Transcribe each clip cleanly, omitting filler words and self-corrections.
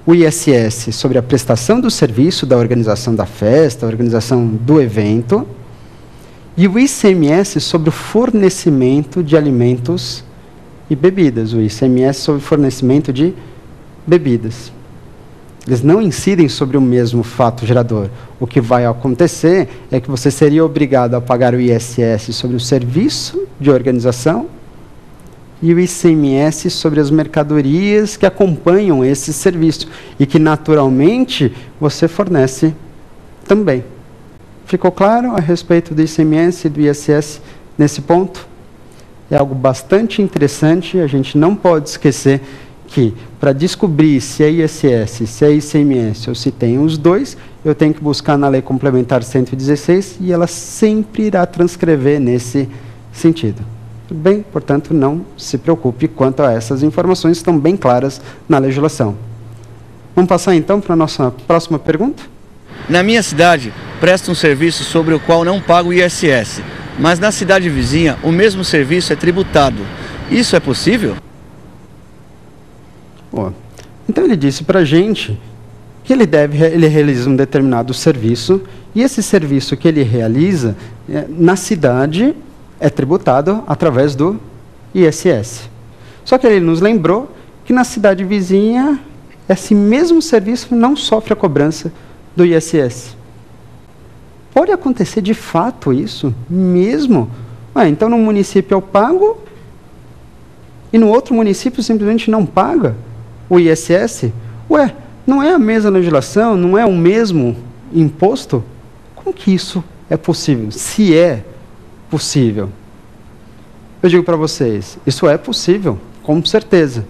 o ISS sobre a prestação do serviço, da organização da festa, da organização do evento, e o ICMS sobre o fornecimento de alimentos e bebidas, o ICMS sobre o fornecimento de bebidas. Eles não incidem sobre o mesmo fato gerador. O que vai acontecer é que você seria obrigado a pagar o ISS sobre o serviço de organização e o ICMS sobre as mercadorias que acompanham esse serviço e que, naturalmente, você fornece também. Ficou claro a respeito do ICMS e do ISS nesse ponto? É algo bastante interessante, a gente não pode esquecer que, para descobrir se é ISS, se é ICMS ou se tem os dois, eu tenho que buscar na Lei Complementar 116 e ela sempre irá transcrever nesse sentido. Tudo bem? Portanto, não se preocupe quanto a essas informações, estão bem claras na legislação. Vamos passar então para a nossa próxima pergunta? Na minha cidade, presta um serviço sobre o qual não pago o ISS, mas na cidade vizinha o mesmo serviço é tributado. Isso é possível? Bom, então ele disse para a gente que ele realiza um determinado serviço e esse serviço que ele realiza na cidade é tributado através do ISS. Só que ele nos lembrou que na cidade vizinha esse mesmo serviço não sofre a cobrança do ISS. Pode acontecer de fato isso mesmo? Então no município eu pago e no outro município simplesmente não paga o ISS? Não é a mesma legislação, não é o mesmo imposto? Como que isso é possível? Se é possível. Eu digo para vocês, isso é possível, com certeza.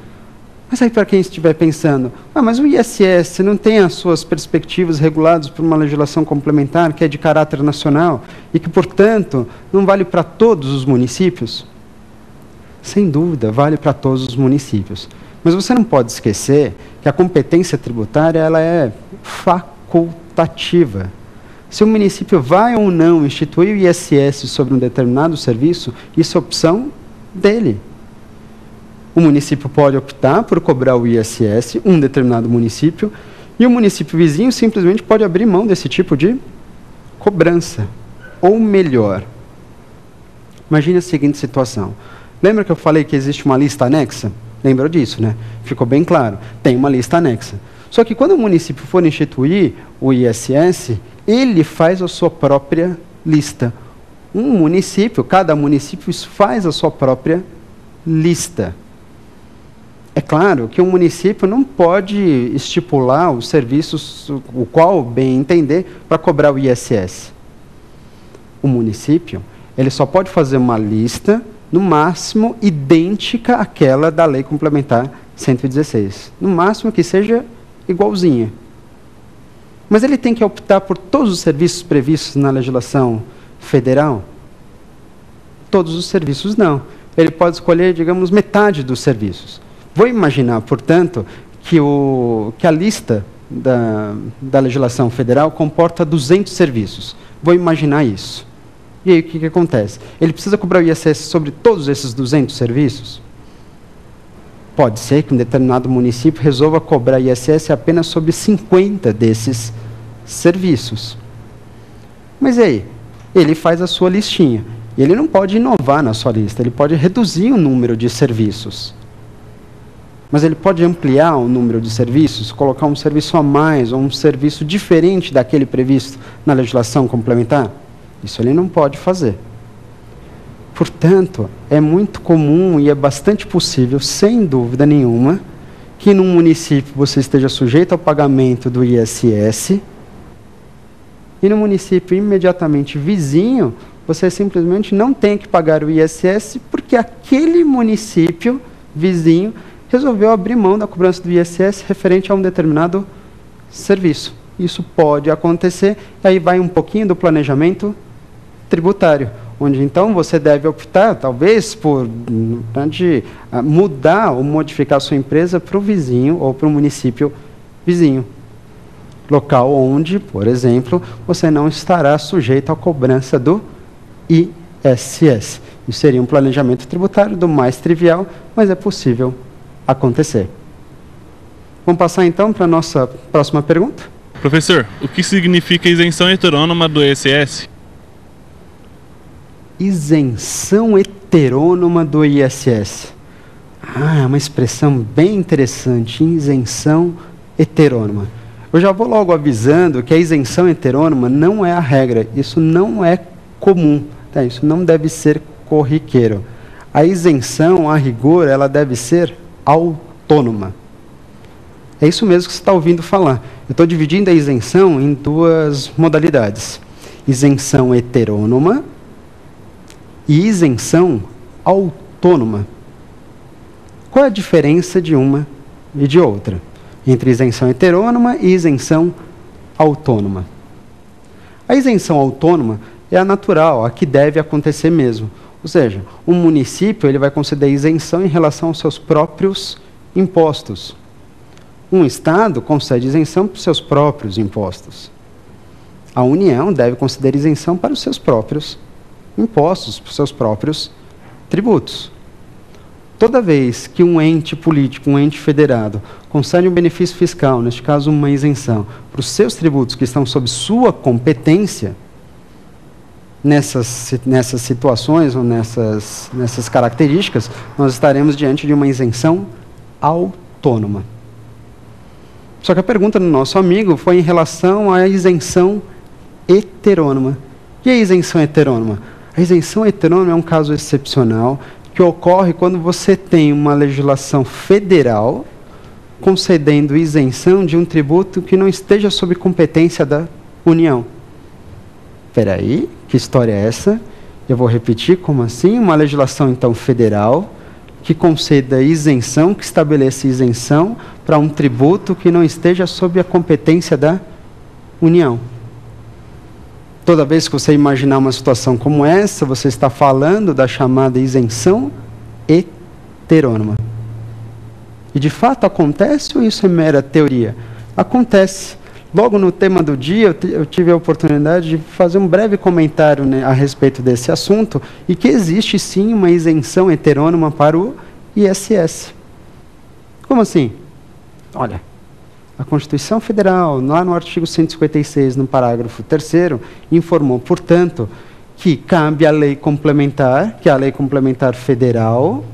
Mas aí para quem estiver pensando, mas o ISS não tem as suas perspectivas reguladas por uma legislação complementar que é de caráter nacional e que, portanto, não vale para todos os municípios? Sem dúvida, vale para todos os municípios. Mas você não pode esquecer que a competência tributária ela é facultativa. Se o município vai ou não instituir o ISS sobre um determinado serviço, isso é opção dele. O município pode optar por cobrar o ISS, um determinado município, e o município vizinho simplesmente pode abrir mão desse tipo de cobrança. Ou melhor, imagine a seguinte situação. Lembra que eu falei que existe uma lista anexa? Lembra disso, né? Ficou bem claro. Tem uma lista anexa. Só que quando o município for instituir o ISS, ele faz a sua própria lista. Cada município faz a sua própria lista. É claro que um município não pode estipular os serviços, o qual bem entender, para cobrar o ISS. O município, ele só pode fazer uma lista, no máximo, idêntica àquela da Lei Complementar 116. No máximo que seja igualzinha. Mas ele tem que optar por todos os serviços previstos na legislação federal? Todos os serviços não. Ele pode escolher, digamos, metade dos serviços. Vou imaginar, portanto, que a lista da legislação federal comporta 200 serviços. Vou imaginar isso. E aí o que acontece? Ele precisa cobrar o ISS sobre todos esses 200 serviços? Pode ser que um determinado município resolva cobrar ISS apenas sobre 50 desses serviços. Mas e aí? Ele faz a sua listinha. E ele não pode inovar na sua lista, ele pode reduzir o número de serviços. Mas ele pode ampliar o número de serviços, colocar um serviço a mais, ou um serviço diferente daquele previsto na legislação complementar? Isso ele não pode fazer. Portanto, é muito comum e é bastante possível, sem dúvida nenhuma, que num município você esteja sujeito ao pagamento do ISS e no município imediatamente vizinho você simplesmente não tem que pagar o ISS porque aquele município vizinho resolveu abrir mão da cobrança do ISS referente a um determinado serviço. Isso pode acontecer, e aí vai um pouquinho do planejamento tributário, onde então você deve optar, talvez, por mudar ou modificar a sua empresa para o vizinho ou para o município vizinho. Local onde, por exemplo, você não estará sujeito à cobrança do ISS. Isso seria um planejamento tributário do mais trivial, mas é possível acontecer. Vamos passar então para a nossa próxima pergunta? Professor, o que significa isenção heterônoma do ISS? Isenção heterônoma do ISS. É uma expressão bem interessante, isenção heterônoma. Eu já vou logo avisando que a isenção heterônoma não é a regra, isso não é comum, tá? Isso não deve ser corriqueiro. A isenção, a rigor, ela deve ser autônoma. É isso mesmo que você está ouvindo falar. Eu estou dividindo a isenção em duas modalidades. Isenção heterônoma e isenção autônoma. Qual é a diferença de uma e de outra? Entre isenção heterônoma e isenção autônoma. A isenção autônoma é a natural, a que deve acontecer mesmo. Ou seja, um município ele vai conceder isenção em relação aos seus próprios impostos. Um Estado concede isenção para os seus próprios impostos. A União deve conceder isenção para os seus próprios impostos, para os seus próprios tributos. Toda vez que um ente político, um ente federado, concede um benefício fiscal, neste caso uma isenção, para os seus tributos que estão sob sua competência, nessas situações ou nessas características, nós estaremos diante de uma isenção autônoma. Só que a pergunta do nosso amigo foi em relação à isenção heterônoma. E a isenção heterônoma? A isenção heterônoma é um caso excepcional que ocorre quando você tem uma legislação federal concedendo isenção de um tributo que não esteja sob competência da União. Espera aí, que história é essa? Eu vou repetir, como assim? Uma legislação, então, federal que conceda isenção, que estabeleça isenção para um tributo que não esteja sob a competência da União. Toda vez que você imaginar uma situação como essa, você está falando da chamada isenção heterônoma. E de fato acontece ou isso é mera teoria? Acontece. Logo no tema do dia, eu tive a oportunidade de fazer um breve comentário, né, a respeito desse assunto, e que existe sim uma isenção heterônoma para o ISS. Como assim? Olha, a Constituição Federal, lá no artigo 156, no parágrafo 3º, informou, portanto, que cabe à lei complementar, que é a lei complementar federal,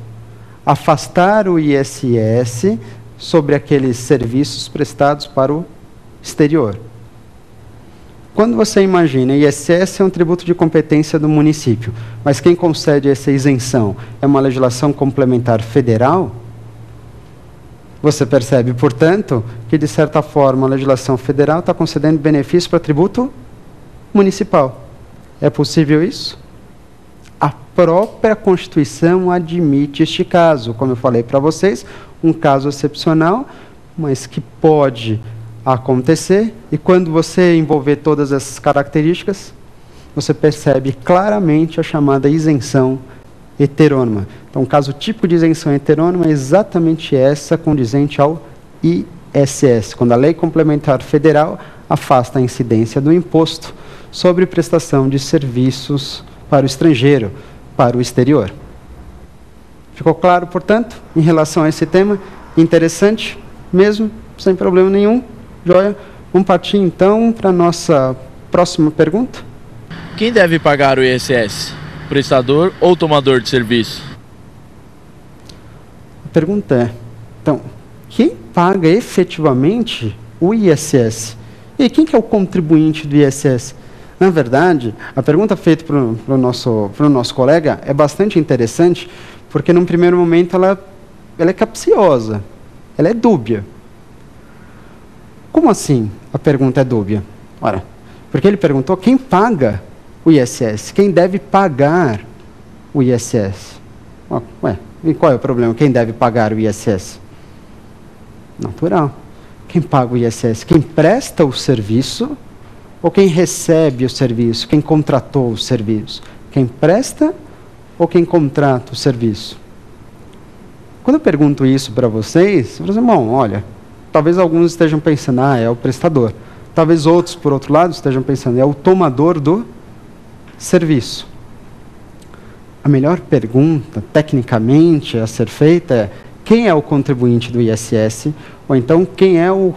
afastar o ISS sobre aqueles serviços prestados para o exterior. Quando você imagina, ISS é um tributo de competência do município, mas quem concede essa isenção é uma legislação complementar federal, você percebe, portanto, que de certa forma a legislação federal está concedendo benefício para tributo municipal. É possível isso? A própria Constituição admite este caso, como eu falei para vocês, um caso excepcional, mas que pode acontecer, e quando você envolver todas essas características, você percebe claramente a chamada isenção heterônoma. Então, o caso típico de isenção heterônoma é exatamente essa condizente ao ISS, quando a Lei Complementar Federal afasta a incidência do imposto sobre prestação de serviços para o estrangeiro, para o exterior. Ficou claro, portanto, em relação a esse tema? Interessante mesmo, sem problema nenhum. Joia? Vamos partir então para a nossa próxima pergunta. Quem deve pagar o ISS? Prestador ou tomador de serviço? A pergunta é, então, quem paga efetivamente o ISS? E quem que é o contribuinte do ISS? Na verdade, a pergunta feita para o nosso colega é bastante interessante, porque num primeiro momento ela é capciosa, ela é dúbia. Como assim a pergunta é dúbia? Ora, porque ele perguntou quem paga o ISS, quem deve pagar o ISS. E qual é o problema? Quem deve pagar o ISS? Natural. Quem paga o ISS? Quem presta o serviço ou quem recebe o serviço? Quem contratou o serviço? Quem presta ou quem contrata o serviço? Quando eu pergunto isso para vocês, vocês dizem, bom, olha, talvez alguns estejam pensando, é o prestador. Talvez outros, por outro lado, estejam pensando, é o tomador do serviço. A melhor pergunta, tecnicamente, a ser feita é, quem é o contribuinte do ISS, ou então quem é o